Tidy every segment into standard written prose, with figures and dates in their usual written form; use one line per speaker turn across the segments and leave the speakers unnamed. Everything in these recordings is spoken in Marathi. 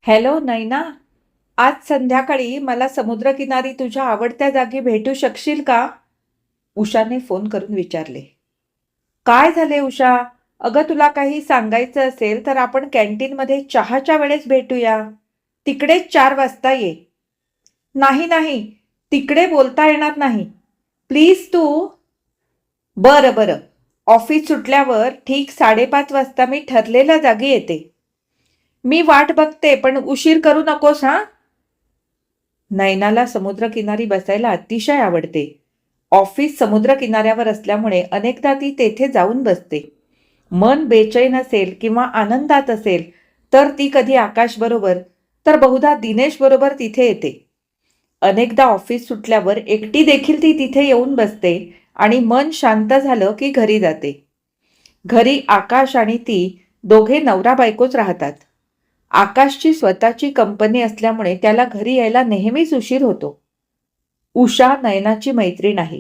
हॅलो नैना, आज संध्याकाळी मला समुद्रकिनारी तुझ्या आवडत्या जागी भेटू शकशील का? उषाने फोन करून विचारले. काय झाले उषा? अगं तुला काही सांगायचं असेल तर आपण कॅन्टीनमध्ये चहाच्या वेळेस भेटूया. तिकडेच 4 वाजता ये. नाही नाही, तिकडे बोलता येणार नाही. प्लीज तू. बरं बरं. ऑफिस सुटल्यावर ठीक 5:30 वाजता मी ठरलेल्या जागी येते. मी वाट बघते पण उशीर करू नकोस हा. नयनाला समुद्रकिनारी बसायला अतिशय आवडते. ऑफिस समुद्रकिनाऱ्यावर असल्यामुळे अनेकदा ती तेथे जाऊन बसते. मन बेचैन असेल किंवा आनंदात असेल तर ती कधी आकाश बरोबर तर बहुधा दिनेश बरोबर तिथे येते. अनेकदा ऑफिस सुटल्यावर एकटी देखील ती तिथे येऊन बसते आणि मन शांत झालं की घरी जाते. घरी आकाश आणि ती दोघे नवरा बायकोच राहतात. आकाशची स्वतःची कंपनी असल्यामुळे त्याला घरी यायला नेहमीच उशीर होतो. उषा नयनाची मैत्रीण आहे.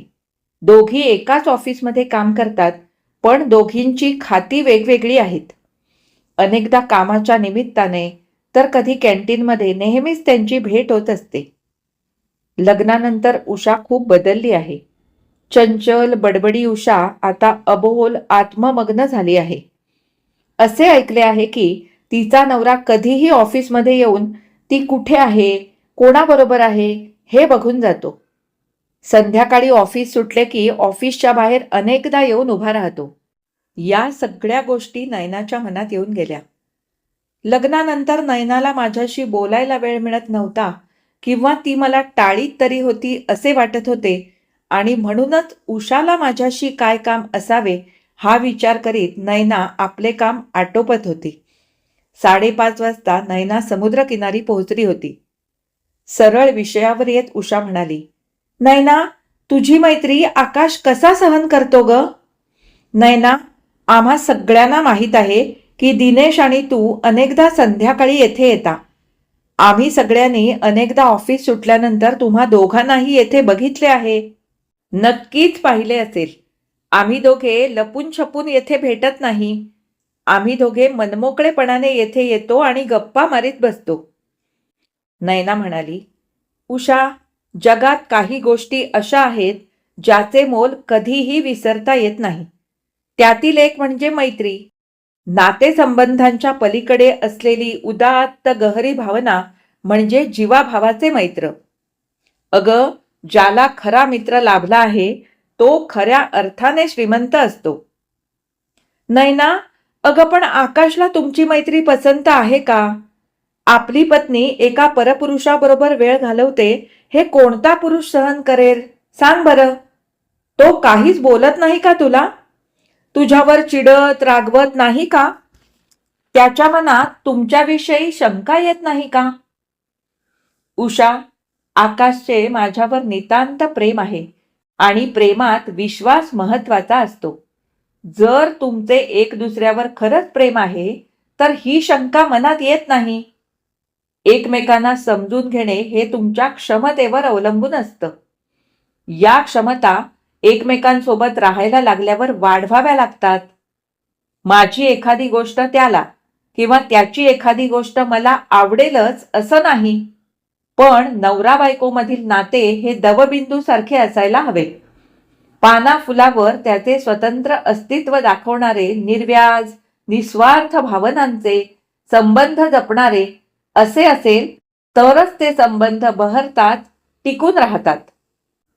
दोघी एकाच ऑफिसमध्ये काम करतात, पण दोघींची खाती वेगवेगळी आहेत. अनेकदा कामाच्या निमित्ताने तर कधी कॅन्टीनमध्ये नेहमीच त्यांची भेट होत असते. लग्नानंतर उषा खूप बदलली आहे. चंचल बडबडी उषा आता अबोल आत्ममग्न झाली आहे. असे ऐकले आहे की तिचा नवरा कधीही ऑफिसमध्ये येऊन ती कुठे आहे, कोणाबरोबर आहे हे बघून जातो. संध्याकाळी ऑफिस सुटले की ऑफिसच्या बाहेर अनेकदा येऊन उभा राहतो. या सगळ्या गोष्टी नयनाच्या मनात येऊन गेल्या. लग्नानंतर नयनाला माझ्याशी बोलायला वेळ मिळत नव्हता किंवा ती मला टाळीत तरी होती असे वाटत होते आणि म्हणूनच उषाला माझ्याशी काय काम असावे हा विचार करीत नयना आपले काम आटोपत होती. 5:30 वाजता नयना समुद्रकिनारी पोहोचली होती. सरळ विषयावर येत उषा म्हणाली, नयना, तुझी मैत्री आकाश कसा सहन करतो ग? नयना, आम्हा सगळ्यांना माहीत आहे की दिनेश आणि तू अनेकदा संध्याकाळी येथे येता. आम्ही सगळ्यांनी अनेकदा ऑफिस सुटल्यानंतर तुम्हा दोघांनाही येथे बघितले आहे. नक्कीच पाहिले असेल. आम्ही दोघे लपून छपून येथे भेटत नाही. आम्ही दोघे मनमोकळेपणाने येथे येतो आणि गप्पा मारीत बसतो. नयना म्हणाली, उषा, जगात काही गोष्टी अशा आहेत ज्याचे मोल कधीही विसरता येत नाही. त्यातील एक म्हणजे मैत्री. नातेसंबंधांच्या पलीकडे असलेली उदात्त गहरी भावना म्हणजे जीवाभावाचे मैत्र. अगं, ज्याला खरा मित्र लाभला आहे तो खऱ्या अर्थाने श्रीमंत असतो. नयना, अगं पण आकाशला तुमची मैत्री पसंत आहे का? आपली पत्नी एका परपुरुषाबरोबर वेळ घालवते हे कोणता पुरुष सहन करेल सांग बरं. तो काहीच बोलत नाही का तुला? तुझ्यावर चिडत रागवत नाही का? त्याच्या मनात तुमच्याविषयी शंका येत नाही का? उषा, आकाशचे माझ्यावर नितांत प्रेम आहे आणि प्रेमात विश्वास महत्वाचा असतो. जर तुमचे एक दुसऱ्यावर खरंच प्रेम आहे तर ही शंका मनात येत नाही. एकमेकांना समजून घेणे हे तुमच्या क्षमतेवर अवलंबून असतं. या क्षमता एकमेकांसोबत राहायला लागल्यावर वाढवाव्या लागतात. माझी एखादी गोष्ट त्याला किंवा त्याची एखादी गोष्ट मला आवडेलच असं नाही, पण नवरा बायकोमधील नाते हे दवबिंदू सारखे असायला हवे. पाना फुलावर त्याचे स्वतंत्र अस्तित्व दाखवणारे निर्व्याज निस्वार्थ भावनांचे संबंध जपणारे असे असेल तरच ते संबंध बहरतात, टिकून राहतात.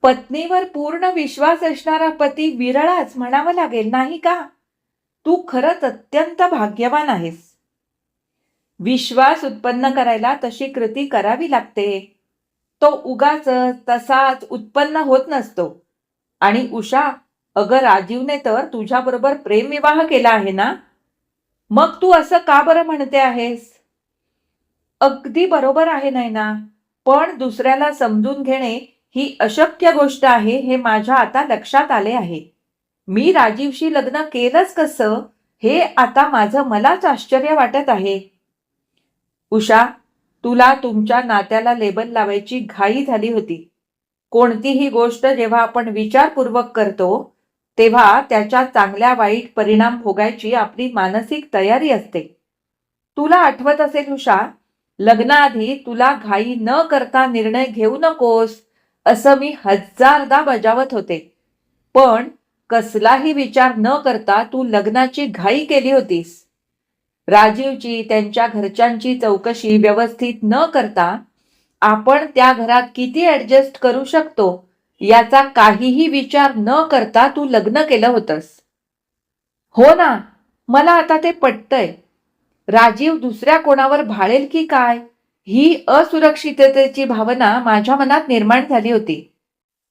पत्नीवर पूर्ण विश्वास असणारा पती विरळाच म्हणावं लागेल नाही का? तू खरंच अत्यंत भाग्यवान आहेस. विश्वास उत्पन्न करायला तशी कृती करावी लागते. तो उगाच तसाच उत्पन्न होत नसतो. आणि उषा, अगं राजीवने तर तुझ्याबरोबर प्रेमविवाह केला आहे ना? मग तू असं का बरं म्हणते आहेस? अगदी बरोबर आहे नयना, पण दुसऱ्याला समजून घेणे ही अशक्य गोष्ट आहे हे माझ्या आता लक्षात आले आहे. मी राजीवशी लग्न केलंच कसं हे आता माझं मलाच आश्चर्य वाटत आहे. उषा, तुला तुमच्या नात्याला लेबल लावायची घाई झाली होती. कोणतीही गोष्ट जेव्हा आपण विचारपूर्वक करतो तेव्हा त्याच्या चांगल्या वाईट परिणाम भोगायची आपली मानसिक तयारी असते. तुला आठवत असेल उषा, लग्नाआधी तुला घाई न करता निर्णय घेऊ नकोस असं मी हजारदा बजावत होते. पण कसलाही विचार न करता तू लग्नाची घाई केली होतीस. राजीवची त्यांच्या घरच्यांची चौकशी व्यवस्थित न करता आपण त्या घरात किती ऍडजस्ट करू शकतो याचा काहीही विचार न करता तू लग्न केलं होतंस. हो ना, मला आता ते पटतंय. राजीव दुसऱ्या कोणावर भाळेल की काय ही असुरक्षिततेची भावना माझ्या मनात निर्माण झाली होती.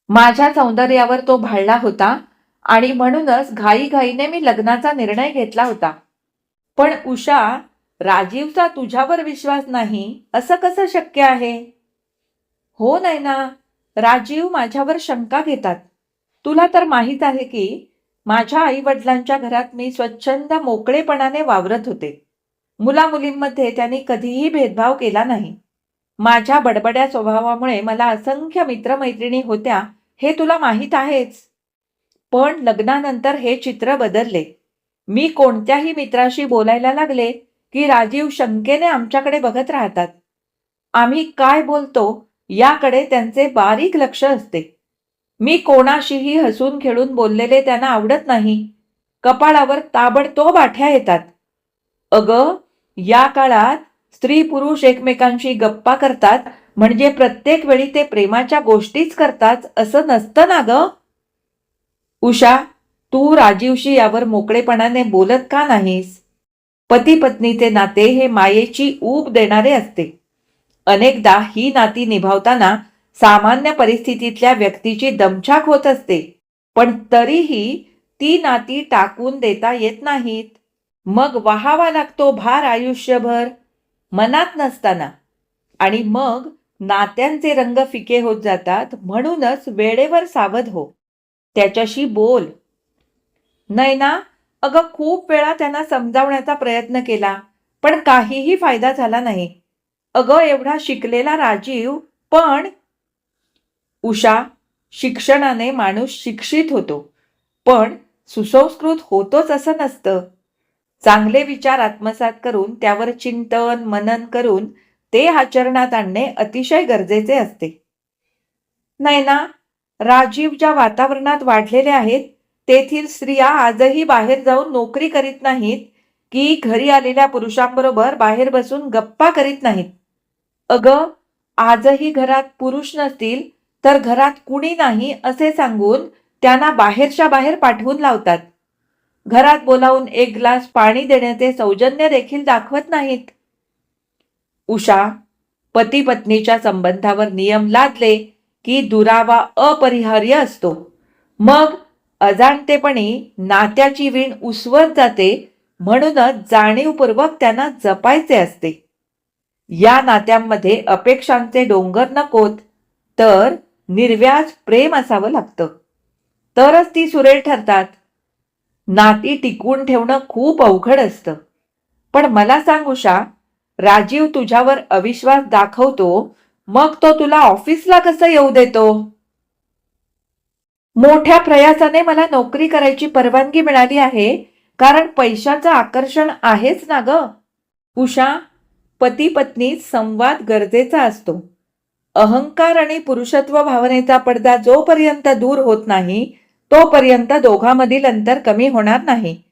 माझ्या सौंदर्यावर तो भाळला होता आणि म्हणूनच घाईघाईने मी लग्नाचा निर्णय घेतला होता. पण उषा, राजीवचा तुझ्यावर विश्वास नाही असं कसं शक्य आहे? हो नाही ना, राजीव माझ्यावर शंका घेतात. तुला तर माहीत आहे की माझ्या आई वडिलांच्या घरात मी स्वच्छंद मोकळेपणाने वावरत होते. मुलामुलींमध्ये त्यांनी कधीही भेदभाव केला नाही. माझ्या बडबड्या स्वभावामुळे मला असंख्य मित्रमैत्रिणी होत्या हे तुला माहीत आहेच. पण लग्नानंतर हे चित्र बदलले. मी कोणत्याही मित्राशी बोलायला लागले की राजीव शंकेने आमच्याकडे बघत राहतात. आम्ही काय बोलतो याकडे त्यांचे बारीक लक्ष असते. मी कोणाशीही हसून खेळून बोललेले त्यांना आवडत नाही. कपाळावर ताबडतोब आठ्या येतात. अगं, या काळात स्त्री पुरुष एकमेकांशी गप्पा करतात म्हणजे प्रत्येक वेळी ते प्रेमाच्या गोष्टीच करतात असं नसतं ना ग. उषा, तू राजीवशी यावर मोकळेपणाने बोलत का नाहीस? पती पत्नीचे नाते हे मायेची ऊब देणारे असते. अनेकदा ही नाती निभावताना सामान्य परिस्थितीतल्या व्यक्तीची दमछाक होत असते. पण तरीही ती नाती टाकून देता येत नाहीत. मग वाहावा लागतो भार आयुष्यभर मनात नसताना. आणि मग नात्यांचे रंग फिके होत जातात. म्हणूनच वेळेवर सावध हो. त्याच्याशी बोल. नैना, अगं खूप वेळा त्यांना समजावण्याचा प्रयत्न केला पण काहीही फायदा झाला नाही. अगं, एवढा शिकलेला राजीव पण. उषा, शिक्षणाने माणूस शिक्षित होतो पण सुसंस्कृत होतोच असं नसतं. चांगले विचार आत्मसात करून त्यावर चिंतन मनन करून ते आचरणात आणणे अतिशय गरजेचे असते. नाही ना, राजीव ज्या वातावरणात वाढलेले आहेत तेथील स्त्रिया आजही बाहेर जाऊन नोकरी करीत नाहीत की घरी आलेल्या पुरुषांबरोबर बाहेर बसून गप्पा करीत नाहीत. अगं, आजही घरात पुरुष नसतील तर घरात कुणी नाही असे सांगून त्यांना बाहेरच्या बाहेर पाठवून लावतात. घरात बोलावून एक ग्लास पाणी देण्याचे सौजन्य देखील दाखवत नाहीत. उषा, पती पत्नीच्या संबंधावर नियम लादले की दुरावा अपरिहार्य असतो. मग अजाणतेपणी नात्याची वीण उसवत जाते. म्हणूनच जाणीवपूर्वक त्यांना जपायचे असते. या नात्यांमध्ये अपेक्षांचे डोंगर नकोत तर निर्व्याज प्रेम असावं लागतं. तरच ती सुरेख ठरतात. नाती टिकवून ठेवणं खूप अवघड असतं. पण मला सांग उषा, राजीव तुझ्यावर अविश्वास दाखवतो मग तो तुला ऑफिसला कसं येऊ देतो? मोठ्या प्रयासाने मला नोकरी करायची परवानगी मिळाली आहे कारण पैशाचं आकर्षण आहेच ना ग. उषा, पती पत्नीत संवाद गरजेचा असतो. अहंकार आणि पुरुषत्व भावनेचा पडदा जोपर्यंत दूर होत नाही तोपर्यंत दोघांमधील अंतर कमी होणार नाही.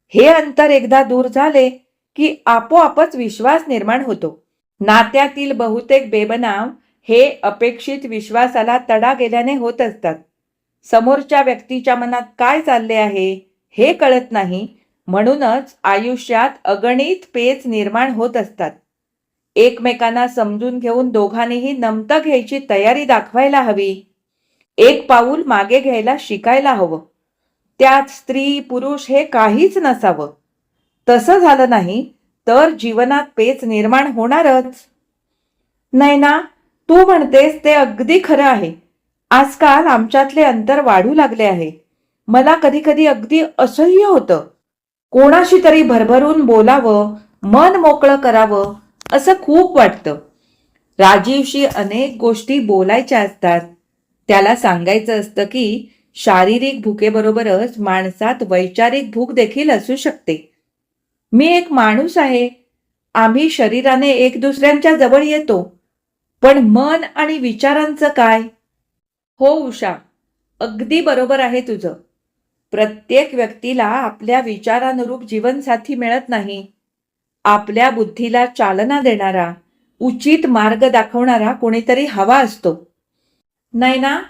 हे अंतर एकदा दूर झाले की आपोआपच विश्वास निर्माण होतो. नात्यातील बहुतेक बेबनाव हे अपेक्षित विश्वासाला तडा गेल्याने होत असतात. समोरच्या व्यक्तीच्या मनात काय चालले आहे हे कळत नाही. म्हणूनच आयुष्यात अगणित पेच निर्माण होत असतात. एकमेकांना समजून घेऊन दोघांनीही नमतं घ्यायची तयारी दाखवायला हवी. एक पाऊल मागे घ्यायला शिकायला हवं. त्यात स्त्री पुरुष हे काहीच नसावं. तसं झालं नाही तर जीवनात पेच निर्माण होणारच. नाही ना, तू म्हणतेस ते अगदी खरं आहे. आजकाल आमच्यातले अंतर वाढू लागले आहे. मला कधी कधी अगदी असह्य होतं. कोणाशी तरी भरभरून बोलावं, मन मोकळं करावं असं खूप वाटतं. राजीवशी अनेक गोष्टी बोलायच्या असतात. त्याला सांगायचं असतं की शारीरिक भुकेबरोबरच माणसात वैचारिक भूक देखील असू शकते. मी एक माणूस आहे. आम्ही शरीराने एक दुसऱ्यांच्या जवळ येतो, पण मन आणि विचारांचं काय? हो उषा, अगदी बरोबर आहे तुझं. प्रत्येक व्यक्तीला आपल्या विचारानुरूप जीवनसाथी मिळत नाही. आपल्या बुद्धीला चालना देणारा, उचित मार्ग दाखवणारा कोणीतरी हवा असतो. नाही ना,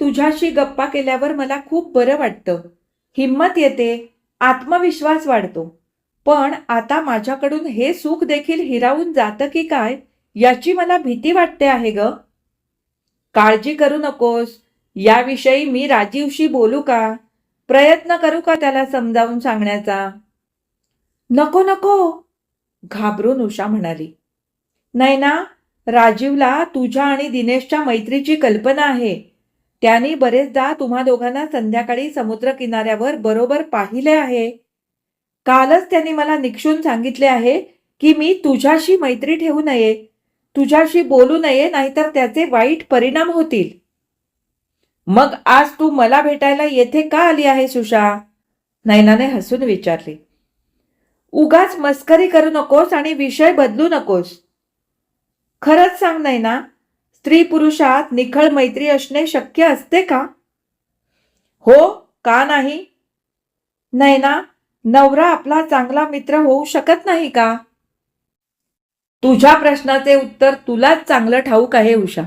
तुझ्याशी गप्पा केल्यावर मला खूप बरं वाटतं. हिंमत येते, आत्मविश्वास वाढतो. पण आता माझ्याकडून हे सुख देखील हिरावून जातं की काय याची मला भीती वाटते आहे ग. काळजी करू नकोस. याविषयी मी राजीवशी बोलू का? प्रयत्न करू का त्याला समजावून सांगण्याचा? नको नको, घाबरून उषा म्हणाली. नाही ना, राजीवला तुझ्या आणि दिनेशच्या मैत्रीची कल्पना आहे. त्यांनी बरेचदा तुम्हा दोघांना संध्याकाळी समुद्र किनाऱ्यावर बरोबर पाहिले आहे. कालच त्यांनी मला निक्षून सांगितले आहे की मी तुझ्याशी मैत्री ठेवू नये, तुझ्याशी बोलू नये, नाहीतर त्याचे वाईट परिणाम होतील. मग आज तू मला भेटायला येथे का आली आहेस उषा? नैनाने हसून विचारले. उगाच मस्करी करू नकोस आणि विषय बदलू नकोस. खरंच सांग नैना, स्त्री पुरुषात निखळ मैत्री असणे शक्य असते का? हो, का नाही? नैना, नवरा आपला चांगला मित्र होऊ शकत नाही का? तुझ्या प्रश्नाचे उत्तर तुलाच चांगलं ठाऊक आहे उषा.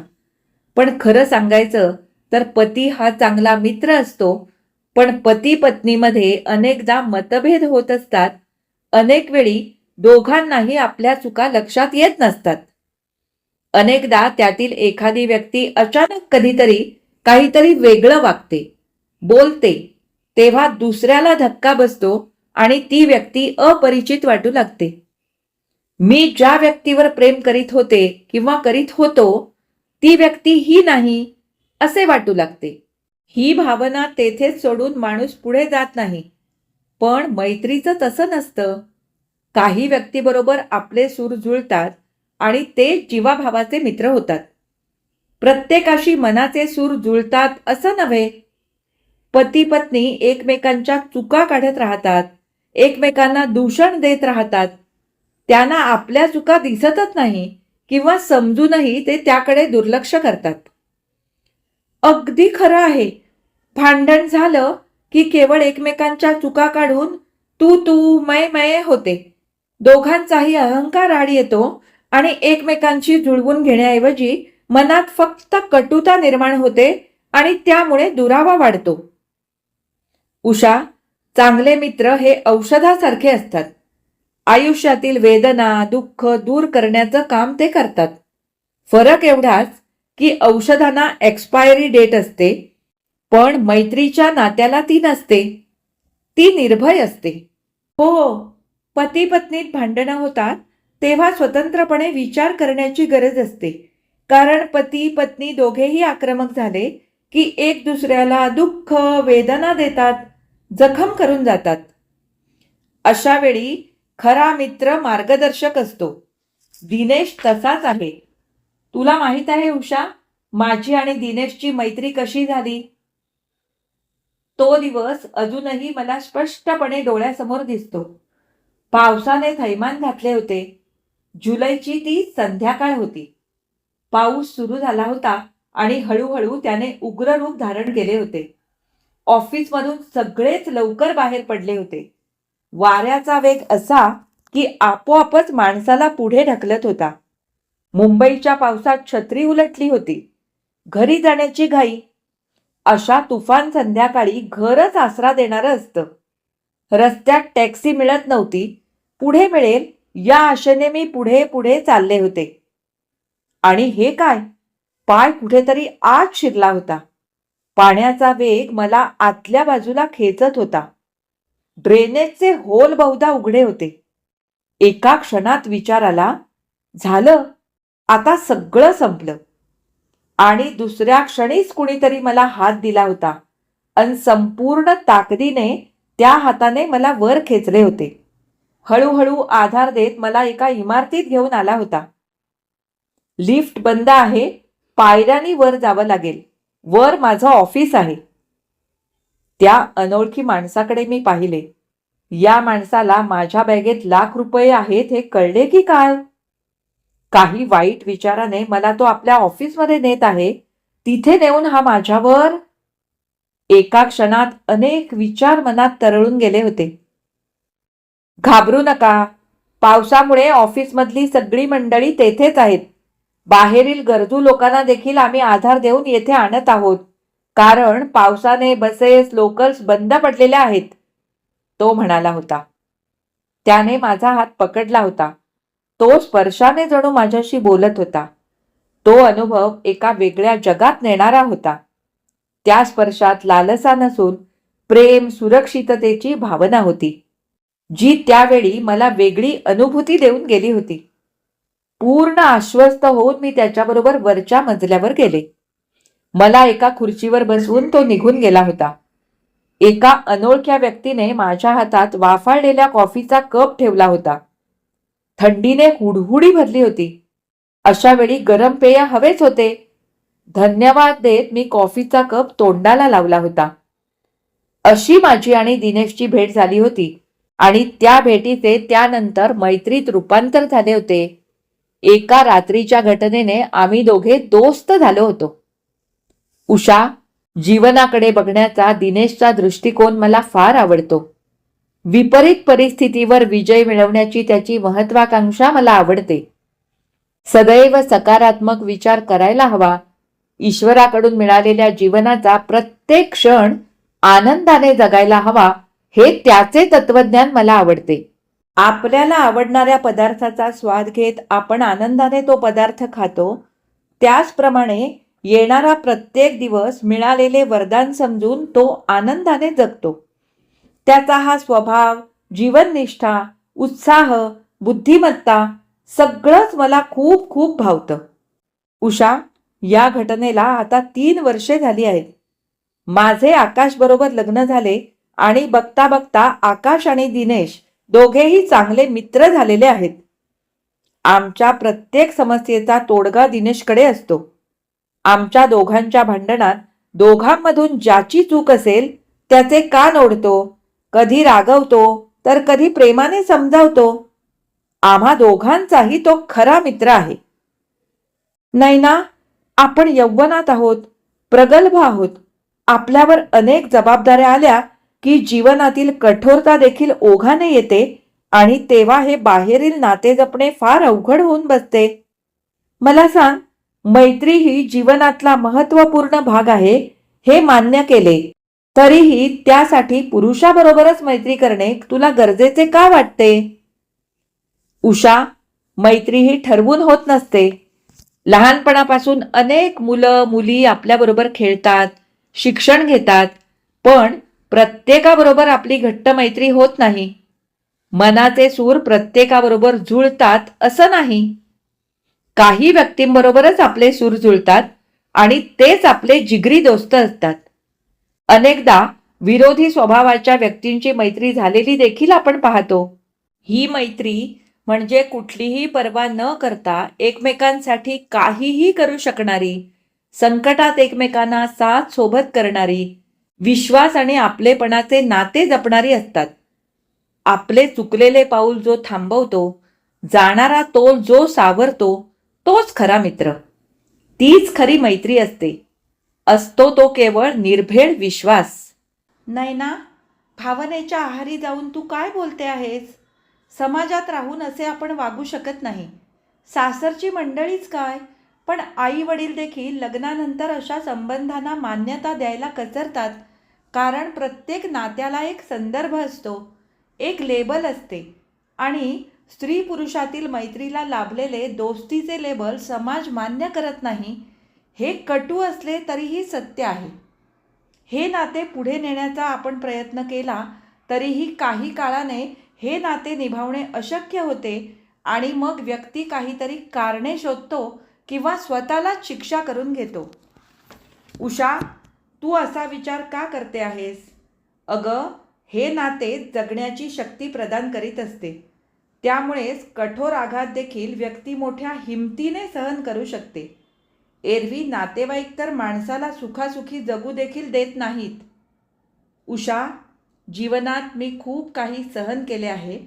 पण खरं सांगायचं तर पती हा चांगला मित्र असतो, पण पती पत्नीमध्ये अनेकदा मतभेद होत असतात. अनेक वेळी दोघांनाही आपल्या चुका लक्षात येत नसतात. अनेकदा त्यातील एखादी व्यक्ती अचानक कधीतरी काहीतरी वेगळं वागते, बोलते, तेव्हा दुसऱ्याला धक्का बसतो आणि ती व्यक्ती अपरिचित वाटू लागते. मी ज्या व्यक्तीवर प्रेम करीत होते किंवा करीत होतो, ती व्यक्ती ही नाही असे वाटू लागते. ही भावना तेथेच सोडून माणूस पुढे जात नाही. पण मैत्रीचं तसं नसतं. काही व्यक्तीबरोबर आपले सूर जुळतात आणि ते जीवाभावाचे मित्र होतात. प्रत्येकाशी मनाचे सूर जुळतात असं नव्हे. पती पत्नी एकमेकांच्या चुका काढत राहतात, एकमेकांना दूषण देत राहतात. त्यांना आपल्या चुका दिसतच नाही किंवा समजूनही ते त्याकडे दुर्लक्ष करतात. अगदी खरं आहे. भांडण झालं की केवळ एकमेकांच्या चुका काढून तू तू मै मै होते. दोघांचाही अहंकार आड येतो आणि एकमेकांशी जुळवून घेण्याऐवजी मनात फक्त कटुता निर्माण होते आणि त्यामुळे दुरावा वाढतो. उषा, चांगले मित्र हे औषधासारखे असतात. आयुष्यातील वेदना, दुःख दूर करण्याचं काम ते करतात. फरक एवढाच की औषधांना एक्सपायरी डेट असते, पण मैत्रीच्या नात्याला ती नसते. ती निर्भय असते. हो, पती पत्नीत भांडणं होतात तेव्हा स्वतंत्रपणे विचार करण्याची गरज असते. कारण पती पत्नी दोघेही आक्रमक झाले की एक दुसऱ्याला दुःख, वेदना देतात, जखम करून जातात. अशा वेळी खरा मित्र मार्गदर्शक असतो. दिनेश तसाच आहे. तुला माहित आहे उषा, माझी आणि दिनेशची मैत्री कशी झाली? तो दिवस अजूनही मला स्पष्टपणे डोळ्यासमोर दिसतो. पावसाने थैमान घातले होते. जुलैची ती संध्याकाळ होती. पाऊस सुरू झाला होता आणि हळूहळू त्याने उग्र रूप धारण केले होते. ऑफिसमधून सगळेच लवकर बाहेर पडले होते. वाऱ्याचा वेग असा की आपोआपच माणसाला पुढे ढकलत होता. मुंबईच्या पावसात छत्री उलटली होती. घरी जाण्याची घाई. अशा तुफान संध्याकाळी घरच आसरा देणारं असतं. रस्त्यात टॅक्सी मिळत नव्हती. पुढे मिळेल या आशेने मी पुढे पुढे चालले होते. आणि हे काय, पाय कुठेतरी आत शिरला होता. पाण्याचा वेग मला आतल्या बाजूला खेचत होता. ड्रेनेजचे होल बहुधा उघडे होते. एका क्षणात विचार आला, झालं, आता सगळं संपलं. आणि दुसऱ्या क्षणीच कुणीतरी मला हात दिला होता आणि संपूर्ण ताकदीने त्या हाताने मला वर खेचले होते. हळूहळू आधार देत मला एका इमारतीत घेऊन आला होता. लिफ्ट बंद आहे, पायऱ्यांनी वर जावं लागेल. वर माझं ऑफिस आहे. त्या अनोळखी माणसाकडे मी पाहिले. या माणसाला माझ्या बॅगेत ₹1,00,000 आहेत हे कळले की काय? काही वाईट विचाराने मला तो आपल्या ऑफिसमध्ये नेत आहे. तिथे नेऊन हा माझ्यावर. एका क्षणात अनेक विचार मनात तरळून गेले होते. घाबरू नका. पावसामुळे ऑफिसमधली सगळी मंडळी तेथेच आहेत. बाहेरील गरजू लोकांना देखील आम्ही आधार देऊन येथे आणत आहोत. कारण पावसाने बसेस, लोकल्स बंद पडलेल्या आहेत. तो म्हणाला होता. त्याने माझा हात पकडला होता. तो स्पर्शाने जणू माझ्याशी बोलत होता. तो अनुभव एका वेगळ्या जगात नेणारा होता. त्या स्पर्शात लालसा नसून प्रेम, सुरक्षिततेची भावना होती, जी त्यावेळी मला वेगळी अनुभूती देऊन गेली होती. पूर्ण आश्वस्त होऊन मी त्याच्याबरोबर वरच्या मजल्यावर गेले. मला एका खुर्चीवर बसवून तो निघून गेला होता. एका अनोळख्या व्यक्तीने माझ्या हातात वाफाळलेल्या कॉफीचा कप ठेवला होता. थंडीने हुडहुडी भरली होती. अशा वेळी गरम पेय हवेच होते. धन्यवाद देत मी कॉफीचा कप तोंडाला लावला होता. अशी माझी आणि दिनेशची भेट झाली होती आणि त्या भेटीचे त्यानंतर मैत्रीत रूपांतर झाले होते. एका रात्रीच्या घटनेने आम्ही दोघे दोस्त झालो होतो. उषा, जीवनाकडे बघण्याचा दिनेशचा दृष्टिकोन मला फार आवडतो. विपरीत परिस्थितीवर विजय मिळवण्याची त्याची महत्वाकांक्षा मला आवडते. सदैव सकारात्मक विचार करायला हवा. ईश्वराकडून मिळालेल्या जीवनाचा प्रत्येक क्षण आनंदाने जगायला हवा, हे त्याचे तत्वज्ञान मला आवडते. आपल्याला आवडणाऱ्या पदार्थाचा स्वाद घेत आपण आनंदाने तो पदार्थ खातो. त्याचप्रमाणे येणारा प्रत्येक दिवस मिळालेले वरदान समजून तो आनंदाने जगतो. त्याचा हा स्वभाव, जीवननिष्ठा, उत्साह, बुद्धिमत्ता सगळंच मला खूप खूप भावतं. उषा, या घटनेला आता 3 वर्षे झाली आहेत. माझे आकाश बरोबर लग्न झाले आणि बघता बघता आकाश आणि दिनेश दोघेही चांगले मित्र झालेले आहेत. आमच्या प्रत्येक समस्येचा तोडगा दिनेशकडे असतो. आमच्या दोघांच्या भांडणात दोघांमधून ज्याची चूक असेल त्याचे कान ओढतो, कधी रागवतो तर कधी प्रेमाने समजावतो. आम्हा दोघांचाही तो खरा मित्र आहे. नैना, आपण यौवनात आहोत, प्रगल्भ आहोत. आपल्यावर अनेक जबाबदाऱ्या आल्या की जीवनातील कठोरता देखील ओघाने येते आणि तेव्हा हे बाहेरील नाते जपणे फार अवघड होऊन बसते. मला सांग, मैत्री ही जीवनातला महत्त्वपूर्ण भाग आहे हे मान्य केले, तरीही त्यासाठी पुरुषाबरोबरच मैत्री करणे तुला गरजेचे का वाटते? उषा, मैत्री ही ठरवून होत नसते. लहानपणापासून अनेक मुलं मुली आपल्याबरोबर खेळतात, शिक्षण घेतात, पण प्रत्येकाबरोबर आपली घट्ट मैत्री होत नाही. मनाचे सूर प्रत्येकाबरोबर जुळतात असं नाही. काही व्यक्तींबरोबरच आपले सूर जुळतात आणि तेच आपले जिगरी दोस्त असतात. अनेकदा विरोधी स्वभावाच्या व्यक्तींची मैत्री झालेली देखील आपण पाहतो. ही मैत्री म्हणजे कुठलीही पर्वा न करता एकमेकांसाठी काहीही करू शकणारी, संकटात एकमेकांना साथ सोबत करणारी, विश्वास आणि आपलेपणाचे नाते जपणारी असतात. आपले चुकलेले पाऊल जो थांबवतो, जाणारा तोल जो सावरतो, तोच खरा मित्र. तीच खरी मैत्री असते. असतो तो केवळ निर्भेळ विश्वास. नैना, भावनेच्या आहारी जाऊन तू काय बोलते आहेस? समाजात राहून असे आपण वागू शकत नाही. सासरची मंडळीच काय, पण आई वडील देखील लग्नानंतर अशा संबंधांना मान्यता द्यायला कचरतात. कारण प्रत्येक नात्याला एक संदर्भ असतो, एक लेबल असते आणि स्त्री पुरुषातील मैत्रीला लाभलेले दोस्तीचे लेबल समाज मान्य करत नाही. हे कटू असले तरीही सत्य आहे. हे नाते पुढे नेण्याचा आपण प्रयत्न केला तरीही काही काळाने हे नाते निभावणे अशक्य होते आणि मग व्यक्ती काहीतरी कारणे शोधतो किंवा स्वतःलाच शिक्षा करून घेतो. उषा, तू असा विचार का करते आहेस? अगं, हे नाते जगण्याची शक्ती प्रदान करीत असते. त्यामुळेच कठोर आघात देखील व्यक्ती मोठ्या हिमतीने सहन करू शकते. एरवी नातेवाईक तर माणसाला सुखासुखी जगू देखील देत नाहीत. उषा, जीवनात मी खूप काही सहन केले आहे,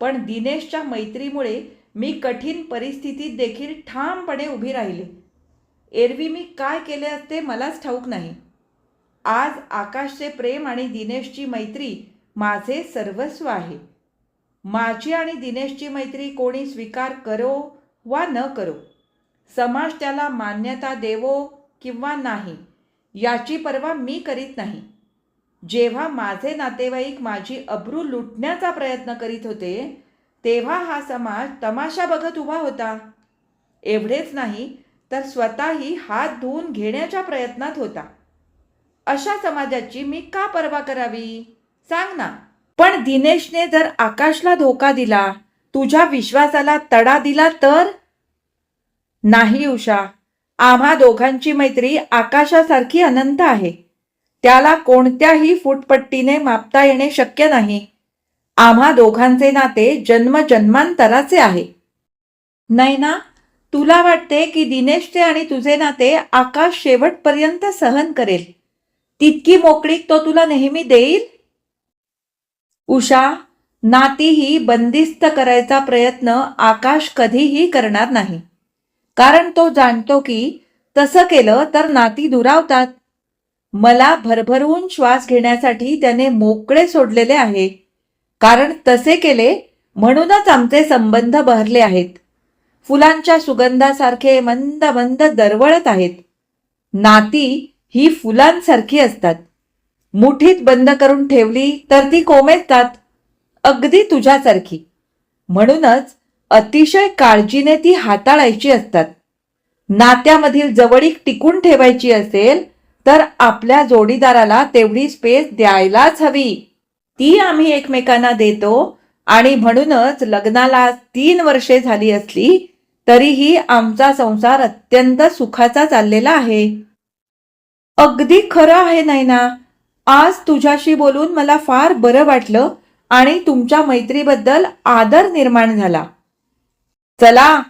पण दिनेशच्या मैत्रीमुळे मी कठीण परिस्थितीत देखील ठामपणे उभी राहिले. एरवी मी काय केले असते मलाच ठाऊक नाही. आज आकाशचे प्रेम आणि दिनेशची मैत्री माझे सर्वस्व आहे. माझी आणि दिनेशची मैत्री कोणी स्वीकार करो वा न करो, समाज त्याला मान्यता देवो किंवा नाही, याची पर्वा मी करीत नाही. जेव्हा माझे नातेवाईक माझी अब्रू लुटण्याचा प्रयत्न करीत होते, तेव्हा हा समाज तमाशा बघत उभा होता. एवढेच नाही तर स्वतःही हात धुवून घेण्याच्या प्रयत्नात होता. अशा समाजाची मी का पर्वा करावी? सांग ना. पण दिनेशने जर आकाशला धोका दिला, तुझ्या विश्वासाला तडा दिला तर? नाही उषा, आम्हा दोघांची मैत्री आकाशासारखी अनंत आहे. त्याला कोणत्याही फुटपट्टीने मापता येणे शक्य नाही. आम्हा दोघांचे नाते जन्मजन्मांतराचे आहे. नाही ना? तुला वाटते की दिनेशचे आणि तुझे नाते आकाश शेवटपर्यंत सहन करेल, तितकी मोकळीक तो तुला नेहमी देईल? उषा, नाती ही बंदिस्त करायचा प्रयत्न आकाश कधीही करणार नाही. कारण तो जाणतो की तसं केलं तर नाती दुरावतात. मला भरभरून श्वास घेण्यासाठी त्याने मोकळे सोडलेले आहे. कारण तसे केले म्हणूनच आमचे संबंध बहरले आहेत. फुलांच्या सुगंधासारखे मंद मंद दरवळत आहेत. नाती ही फुलांसारखी असतात. मुठीत बंद करून ठेवली तर ती कोमेजतात, अगदी तुझ्यासारखी. म्हणूनच अतिशय काळजीने ती हाताळायची असतात. नात्यामधील जवळीक टिकून ठेवायची असेल तर आपल्या जोडीदाराला तेवढी स्पेस द्यायलाच हवी. ती आम्ही एकमेकांना देतो आणि म्हणूनच लग्नाला 3 वर्षे झाली असली तरीही आमचा संसार अत्यंत सुखाचा चाललेला आहे. अगदी खरं आहे नैना. आज तुझ्याशी बोलून मला फार बरं वाटलं आणि तुमच्या मैत्रीबद्दल आदर निर्माण झाला. चला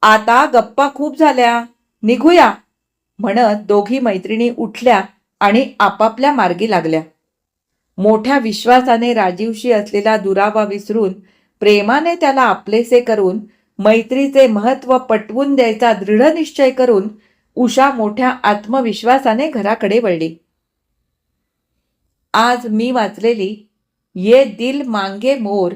आता गप्पा खूप झाल्या, निघूया, म्हणत दोघी मैत्रिणी उठल्या आणि आपापल्या मार्गी लागल्या. मोठ्या विश्वासाने राजीवशी असलेला दुरावा विसरून, प्रेमाने त्याला आपलेसे करून, मैत्रीचे महत्त्व पटवून द्यायचा दृढ निश्चय करून उषा मोठ्या आत्मविश्वासाने घराकडे वळली. आज मी वाचलेली ये दिल मांगे मोर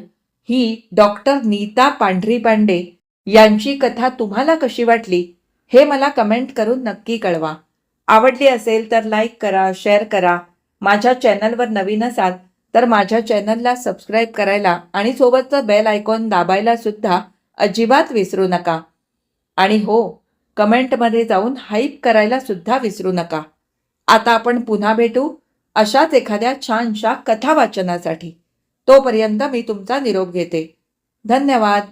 ही डॉक्टर नीता पांढरीपांडे यांची कथा तुम्हाला कशी वाटली हे मला कमेंट करून नक्की कळवा. आवडली असेल तर लाईक करा, शेअर करा. माझ्या चॅनलवर नवीन असाल तर माझ्या चॅनलला सबस्क्राईब करायला आणि सोबतचं बेल आयकॉन दाबायला सुद्धा अजिबात विसरू नका. आणि हो, कमेंटमध्ये जाऊन हाईप करायला सुद्धा विसरू नका. आता आपण पुन्हा भेटू अशाच एखाद्या छानशा कथा वाचनासाठी. तोपर्यंत मी तुमचा निरोप घेते. धन्यवाद.